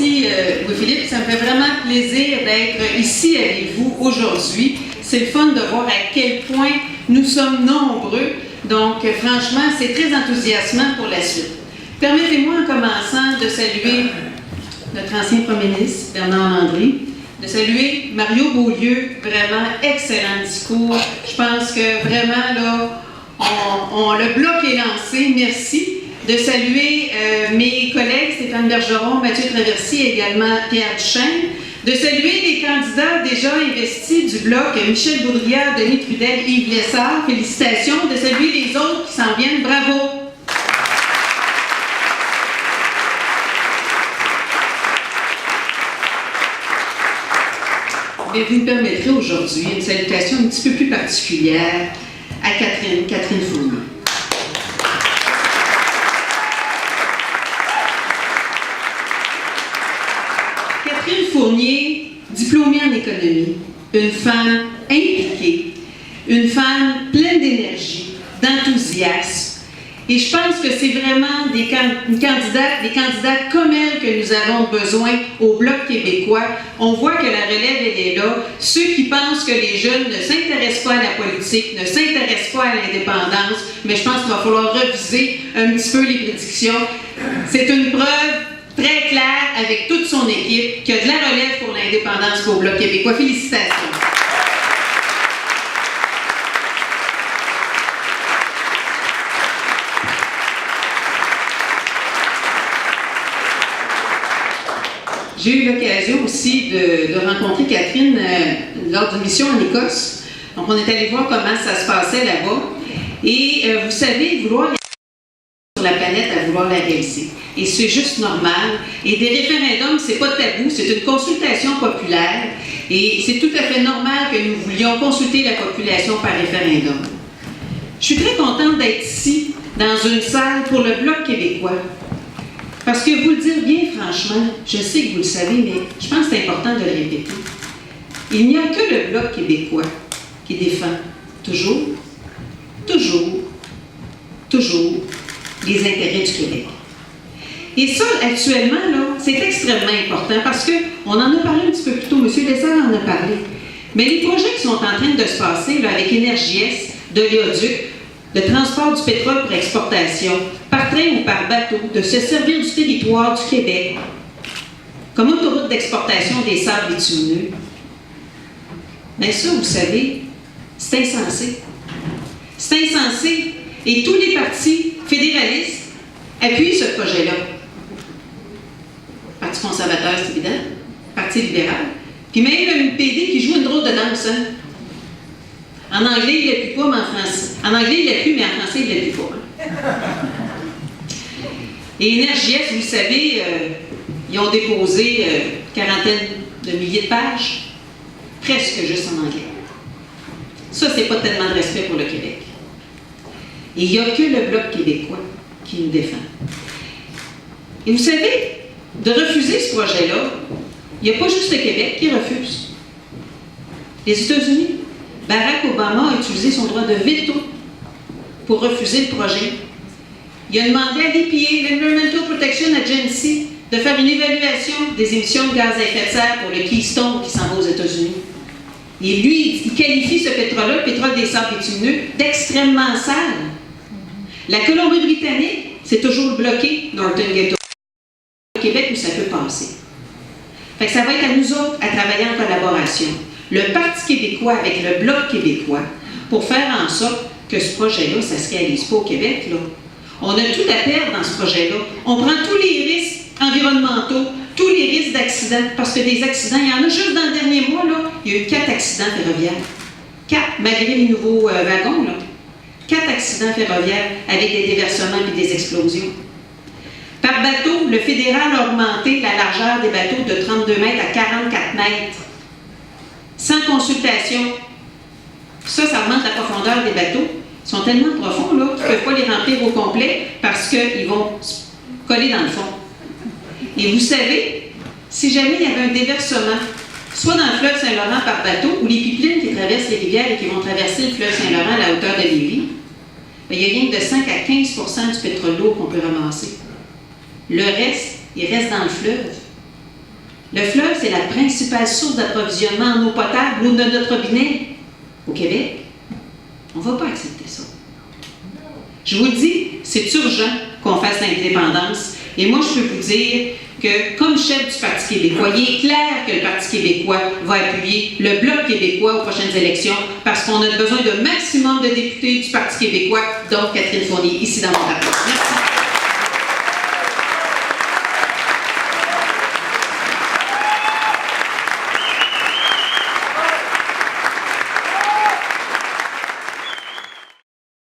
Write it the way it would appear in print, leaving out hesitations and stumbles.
Merci Louis-Philippe, ça me fait vraiment plaisir d'être ici avec vous aujourd'hui. C'est le fun de voir à quel point nous sommes nombreux, donc franchement c'est très enthousiasmant pour la suite. Permettez-moi en commençant de saluer notre ancien premier ministre Bernard Landry, de saluer Mario Beaulieu, vraiment excellent discours. Je pense que vraiment là, le bloc est lancé, merci. De saluer mes collègues Stéphane Bergeron, Mathieu Traversier et également Pierre Duchesne. De saluer les candidats déjà investis du bloc, Michel Boudria, Denis Trudel, Yves Lessard. Félicitations. De saluer les autres qui s'en viennent. Bravo. Mais vous me permettrez aujourd'hui une salutation un petit peu plus particulière à Catherine Fournier. Catherine Fournier, diplômée en économie, une femme impliquée, une femme pleine d'énergie, d'enthousiasme. Et je pense que c'est vraiment des candidats comme elle que nous avons besoin au Bloc québécois. On voit que la relève, elle est là. Ceux qui pensent que les jeunes ne s'intéressent pas à la politique, ne s'intéressent pas à l'indépendance, mais je pense qu'il va falloir reviser un petit peu les prédictions. C'est une preuve très claire avec toute son équipe qu'il y a de la relève pour l'indépendance pour le Bloc québécois. Félicitations! J'ai eu l'occasion aussi de rencontrer Catherine lors d'une mission en Écosse. Donc, on est allé voir comment ça se passait là-bas. Et vous savez, vouloir sur la planète à vouloir la réaliser. Et c'est juste normal. Et des référendums, c'est pas tabou, c'est une consultation populaire. Et c'est tout à fait normal que nous voulions consulter la population par référendum. Je suis très contente d'être ici, dans une salle pour le Bloc québécois. Parce que vous le dire bien franchement, je sais que vous le savez, mais je pense que c'est important de le répéter. Il n'y a que le Bloc québécois qui défend toujours les intérêts du Québec. Et ça, actuellement, là, c'est extrêmement important parce qu'on en a parlé un petit peu plus tôt, M. Lessard en a parlé. Mais les projets qui sont en train de se passer là, avec Énergie-Est, de l'éoduc, le transport du pétrole pour exportation, par train ou par bateau, de se servir du territoire du Québec comme autoroute d'exportation des sables bitumineux. Mais ça, vous savez, c'est insensé. C'est insensé. Et tous les partis fédéralistes appuient ce projet-là. Parti conservateur, c'est évident. Parti libéral. Puis même le NPD qui joue une drôle de danse, hein? En anglais, il ne l'appuie pas, mais en français. En anglais, il l'appuie, mais en français, il ne l'appuie pas. Et Énergie-Est, vous savez, ils ont déposé quarantaine de milliers de pages, presque juste en anglais. Ça, c'est pas tellement de respect pour le Québec. Et il n'y a que le Bloc québécois qui nous défend. Et vous savez, de refuser ce projet-là, il n'y a pas juste le Québec qui refuse. Les États-Unis. Barack Obama a utilisé son droit de veto pour refuser le projet. Il a demandé à l'EPA, l'Environmental Protection Agency, de faire une évaluation des émissions de gaz à effet de serre pour le Keystone qui s'en va aux États-Unis. Et lui, il qualifie ce pétrole-là, le pétrole des sables bitumineux, d'extrêmement sale. La Colombie-Britannique, c'est toujours bloqué, Northern Ghetto. Au Québec, où ça peut passer. Fait que ça va être à nous autres à travailler en collaboration. Le Parti québécois avec le Bloc québécois pour faire en sorte que ce projet-là, ça ne se réalise pas au Québec. Là. On a tout à perdre dans ce projet-là. On prend tous les risques environnementaux, tous les risques d'accidents, parce que des accidents, il y en a juste dans le dernier mois, là, il y a eu 4 accidents ferroviaires. 4, malgré les nouveaux wagons, là. 4 accidents ferroviaires avec des déversements et des explosions. Par bateau, le fédéral a augmenté la largeur des bateaux de 32 mètres à 44 mètres. Sans consultation. Ça augmente la profondeur des bateaux. Ils sont tellement profonds là, qu'ils ne peuvent pas les remplir au complet parce qu'ils vont coller dans le fond. Et vous savez, si jamais il y avait un déversement, soit dans le fleuve Saint-Laurent par bateau, ou les pipelines qui traversent les rivières et qui vont traverser le fleuve Saint-Laurent à la hauteur de Lévis, bien, il y a rien que de 5 à 15% du pétrole lourd qu'on peut ramasser. Le reste, il reste dans le fleuve. Le fleuve, c'est la principale source d'approvisionnement en eau potable, l'eau de notre robinet au Québec. On ne va pas accepter ça. Je vous le dis, c'est urgent qu'on fasse l'indépendance. Et moi, je peux vous dire que, comme chef du Parti québécois, il est clair que le Parti québécois va appuyer le Bloc québécois aux prochaines élections parce qu'on a besoin d'un maximum de députés du Parti québécois, donc Catherine Fournier, ici dans mon parti. Merci.